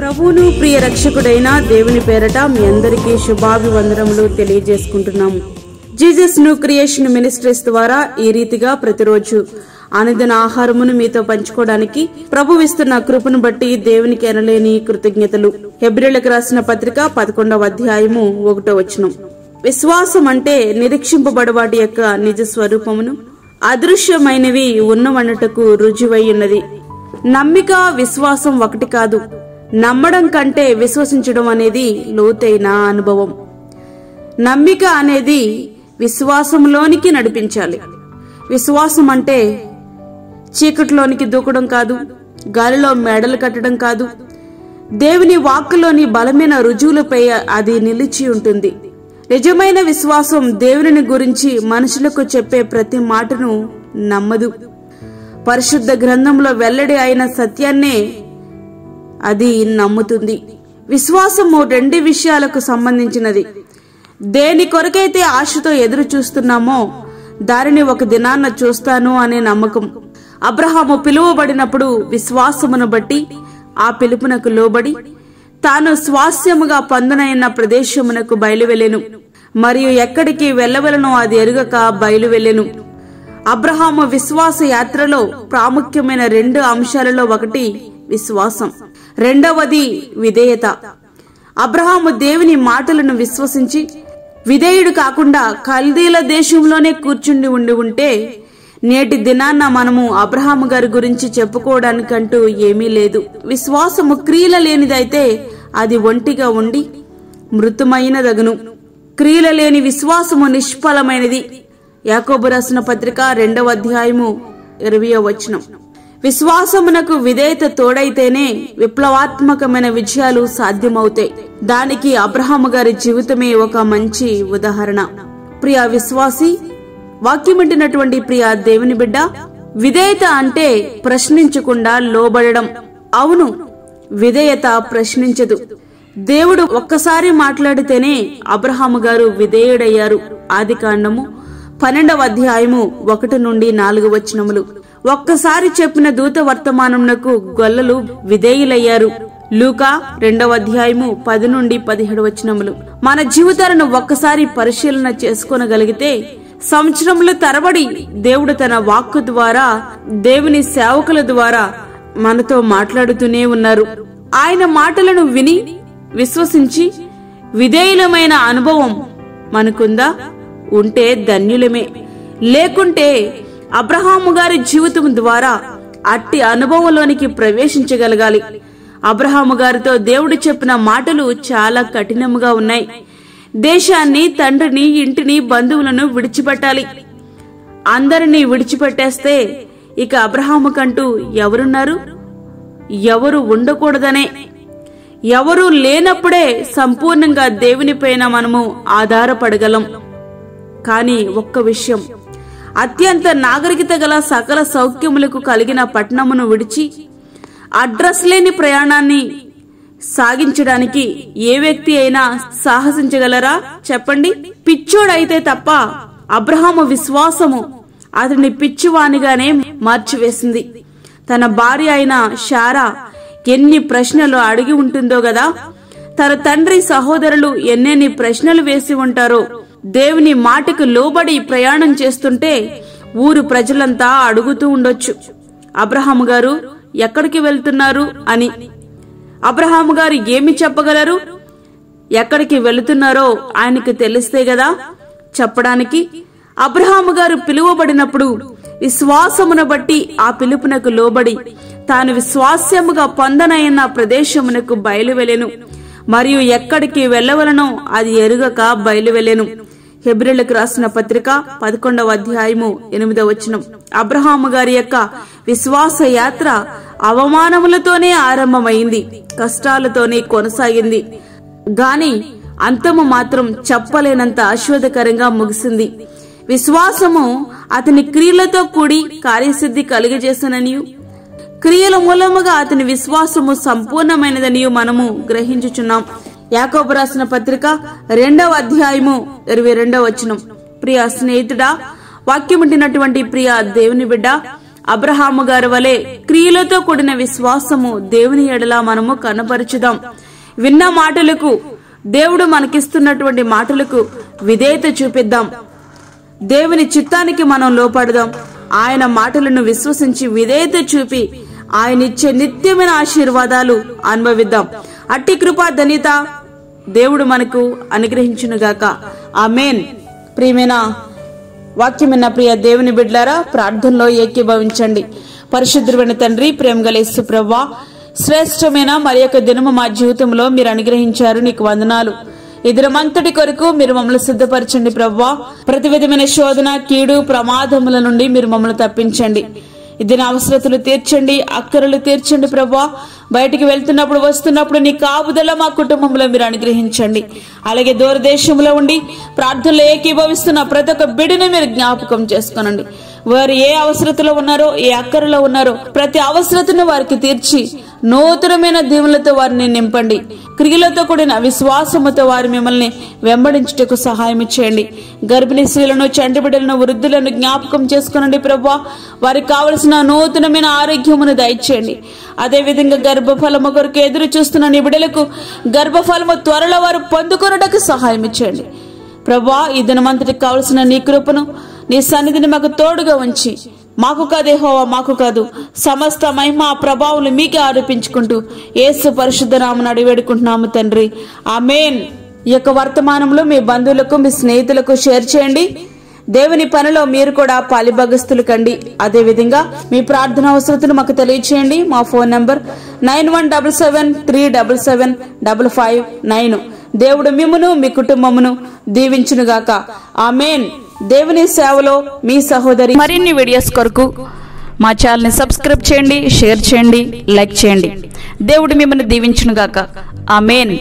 ప్రభువును ప్రియ రక్షకుడైన దేవుని పేరట మీ అందరికీ శుభాభివందనములు తెలియజేసుకుంటున్నాము. జీసస్ న్యూ క్రియేషన్ మినిస్ట్రీస్ ద్వారా ఈ రీతిగా ప్రతిరోజు అనుదిన ఆహారమును మీతో పంచుకోవడానికి ప్రభు ఇస్తున్న కృపను బట్టి దేవునికి ఎనలేని కృతజ్ఞతలు. హెబ్రీయులకు రాసిన పత్రిక 11వ అధ్యాయము 1వ వచనం. విశ్వాసం అంటే నిరీక్షింపబడు వాటి యొక్క నిజ స్వరూపమును అదృశ్యమైనవి ఉన్నవన్నటకు రుజువై ఉన్నది. నమ్మిక విశ్వాసం ఒకటి కాదు. నమ్మడం కంటే విశ్వసించడం అనేది లోతైన అనుభవం. నమ్మిక అనేది విశ్వాసంలోనికి నడిపించాలి. విశ్వాసం అంటే చీకటిలోనికి దూకడం కాదు, గాలిలో మేడలు కట్టడం కాదు. దేవుని వాక్కులోని బలమైన రుజువులపై అది నిలిచి ఉంటుంది. నిజమైన విశ్వాసం దేవుని గురించి మనుషులకు చెప్పే ప్రతి మాటను నమ్మదు. పరిశుద్ధ గ్రంథంలో వెల్లడి అయిన సత్యాన్నే అది నమ్ముతుంది. విశ్వాసము 2 విషయాలకు సంబంధించినది. దేని కొరకైతే ఆశతో ఎదురు చూస్తున్నామో దానిని ఒక దినాన్న చూస్తాను అనే నమ్మకం. అబ్రహాము పిలువబడినప్పుడు విశ్వాసమును బట్టి ఆ పిలుపునకు లోబడి తాను స్వాస్యముగా పొందనైన ప్రదేశమునకు బయలువెళ్ళెను. మరియు ఎక్కడికి వెళ్ళవలనో అది ఎరుగక బయలువెళ్ళెను. అబ్రహాము విశ్వాస యాత్రలో ప్రాముఖ్యమైన 2 అంశాలలో ఒకటి విశ్వాసం, రెండవది విధేయత. అబ్రహాము దేవుని మాటలను విశ్వసించి విధేయుడు కాకుండా కల్దీల దేశంలోనే కూర్చుండి ఉంటే నేటి దినాన్న మనము అబ్రహాము గారి గురించి చెప్పుకోవడానికంటూ ఏమీ లేదు. విశ్వాసము క్రియల లేనిదైతే అది ఒంటిగా ఉండి మృతమైనదగును. క్రియల లేని విశ్వాసము నిష్ఫలమైనది. యాకోబు రాసిన పత్రిక 2వ అధ్యాయము 20వ వచనం. విశ్వాసమునకు విధేయత తోడైతేనే విప్లవాత్మకమైన విజయాలు సాధ్యమవుతాయి. దానికి అబ్రహాము గారి జీవితమే ఒక మంచి ఉదాహరణ. ప్రియ విశ్వాసి, వాక్యమింటినటువంటి ప్రియ దేవుని బిడ్డ, విధేయత అంటే ప్రశ్నించకుండా లోబడడం. అవును, విధేయత ప్రశ్నించదు. దేవుడు ఒక్కసారి మాట్లాడితేనే అబ్రహాము గారు విధేయుడయ్యారు. ఆదికాండము 12వ అధ్యాయము 1 నుండి 4 వచనములు. ఒక్కసారి చెప్పిన దూత వర్తమానమునకు గొల్లలు విధేయులయ్యారు. లూకా 2వ అధ్యాయము 10 నుండి 17 వచనములు. మన జీవితాలను ఒక్కసారి పరిశీలన చేసుకోనగలిగితే సంవత్సరముల తరబడి దేవుడు తన వాక్కు ద్వారా, దేవుని సేవకుల ద్వారా మనతో మాట్లాడుతూనే ఉన్నారు. ఆయన మాటలను విని విశ్వసించి విధేయులమైన అనుభవం మనకుందా? ఉంటే ధన్యులమే. లేకుంటే అబ్రహాము గారి జీవితం ద్వారా అట్టి అనుభవంలోనికి ప్రవేశించగలగాలి. అబ్రహాము గారితో దేవుడు చెప్పిన మాటలు చాలా కఠినముగా ఉన్నాయి. దేశాన్ని, తండ్రిని, ఇంటిని, బంధువులను విడిచిపెట్టాలి. అందరినీ విడిచిపెట్టేస్తే ఇక అబ్రహాము కంటూ ఎవరున్నారు? ఎవరు ఉండకూడదనే. ఎవరు లేనప్పుడే సంపూర్ణంగా దేవునిపైన మనము ఆధారపడగలం. కానీ ఒక్క విషయం, అత్యంత నాగరికత గల సకల సౌఖ్యములకు కలిగిన పట్టణమును విడిచి అడ్రస్ లేని ప్రయాణాన్ని సాగించడానికి ఏ వ్యక్తి అయినా సాహసించగలరా చెప్పండి? పిచ్చోడైతే తప్ప. అబ్రహాము విశ్వాసము అతని పిచ్చివానిగానే మార్చివేసింది. తన భార్య అయిన శారా ఎన్ని ప్రశ్నలు అడిగి ఉంటుందో గదా. తన తండ్రి సహోదరులు ఎన్నెన్ని ప్రశ్నలు వేసి ఉంటారో. దేవుని మాటకు లోబడి ప్రయాణం చేస్తుంటే ఊరు ప్రజలంతా అడుగుతూ ఉండొచ్చు, అబ్రహాము గారు ఎక్కడికి వెళ్తున్నారు అని. అబ్రహాము గారు ఏమి చెప్పగలరు? ఎక్కడికి వెళుతున్నారో ఆయనకు తెలిస్తే గదా చెప్పడానికి. అబ్రహాము గారు పిలువబడినప్పుడు విశ్వాసమును బట్టి ఆ పిలుపునకు లోబడి తాను విశ్వాస్యముగా పొందనైన ప్రదేశమునకు బయలువెళ్ళెను. మరియు ఎక్కడికి వెళ్ళవలనో అది ఎరుగక బయలువెళ్ళెను. హెబ్రీయులకు రాసిన పత్రిక 11వ అధ్యాయము 8వ వచనం. అబ్రహాము గారి యొక్క విశ్వాస యాత్ర అవమానములతోనే ఆరంభమైంది, కష్టాలతోనే కొనసాగింది. గాని అంతము మాత్రం చెప్పలేనంత ఆశీర్వాదకరంగా ముగిసింది. విశ్వాసము అతని క్రియలతో కూడి కార్యసిద్ధి కలిగజేసననియు, క్రియల మూలముగా అతని విశ్వాసము సంపూర్ణమైనదనియు మనము గ్రహించుచున్నాం. యాకోబు రాసిన పత్రిక 2వ అధ్యాయము 22వ వచనం. ప్రియ స్నేహితుడా, వాక్యముంటినటువంటి ప్రియ దేవుని బిడ్డ, అబ్రహాము గారి వలె క్రియలతో కూడిన విశ్వాసము దేవుని ఎడల మనము కనపరచుదాం. విన్న మాటలకు, దేవుడు మనకిస్తున్నటువంటి మాటలకు విధేయత చూపిద్దాం. దేవుని చిత్తానికి మనం లోపడదాం. ఆయన మాటలను విశ్వసించి విధేయత చూపి ఆయన ఇచ్చే నిత్యమైన ఆశీర్వాదాలు అనుభవిద్దాం. అట్టి కృపా ధన్యత దేవుడు మనకు అనుగ్రహించునుగాక. ఆమేన్. ప్రియమైన వాక్యమైన ప్రియ దేవుని బిడ్డలారా, ప్రార్థనలో ఏకీభవించండి. పరిశుద్ధుడైన తండ్రి, ప్రేమగల యేసు ప్రభువా, శ్రేష్టమైన మరి యొక్క దినము మా జీవితంలో మీరు అనుగ్రహించారు. నీకు వందనాలు. ఈ దినమంతటి కొరకు మీరు మమ్మల్ని సిద్ధపరచండి ప్రభువా. ప్రతి విధమైన శోధన, కీడు, ప్రమాదముల నుండి మీరు మమ్మల్ని తప్పించండి. ఇది నా అవసరతలు తీర్చండి, అక్కరలు తీర్చండి ప్రభువా. బయటికి వెళ్తున్నప్పుడు, వస్తున్నప్పుడు నీ కాపుదల మా కుటుంబంలో మీరు అనుగ్రహించండి. అలాగే దూరదేశంలో ఉండి ప్రార్థనలు ఏకీభవిస్తున్న ప్రతి ఒక్క బిడ్డను మీరు జ్ఞాపకం చేసుకోనండి. వారు ఏ అవసరతలో ఉన్నారో, ఏ అక్కరలో ఉన్నారో ప్రతి అవసరతను వారికి తీర్చి నూతనమైన దీవులతో వారిని నింపండి. క్రియలతో కూడిన విశ్వాసముతో వారు మిమ్మల్ని వెంబడించుటకు సహాయం చేయండి. గర్భిణీ స్త్రీలను, చంటి బిడ్డలను, వృద్ధులను జ్ఞాపకం చేసుకునండి ప్రభువా. వారికి కావలసిన నూతనమైన ఆరోగ్యమును దయచేయండి. అదే విధంగా గర్భఫలము కొరకు ఎదురు చూస్తున్న నీ బిడ్డలకు గర్భఫలము త్వరలో వారు పొందుకొనుటకు సహాయం చేయండి ప్రభువా. ఈ దినమంతటికి కావలసిన నీ కృపను, నీ సన్నిధిని మాకు తోడుగా ఉంచి, మాకు కాదు యెహోవా, మాకు కాదు, సమస్త మహిమ ప్రభావాలు మీకే ఆరోపించుకుంటూ యేసు పరిశుద్ధ నామమున అడిగి వేడుకుంటున్నాము తండ్రి. ఆమేన్. ఈ యొక్క వర్తమానంలో మీ బంధువులకు, మీ స్నేహితులకు షేర్ చేయండి. దేవుని పనిలో మీరు కూడా పాలిభాగస్తులు కండి. అదే విధంగా మీ ప్రార్థన అవసరతను మాకు తెలియచేయండి. మా ఫోన్ నంబర్ 9177377559. దేవుడు మిమ్మును, మీ కుటుంబమును దీవించునుగాక. ఆమేన్. దేవుని సేవలో మీ సహోదరి. మరిన్ని వీడియోస్ కొరకు మా ఛానల్ని సబ్స్క్రైబ్ చేయండి, షేర్ చేయండి, లైక్ చేయండి. దేవుడు మిమ్మల్ని దీవించునుగాక. ఆమేన్.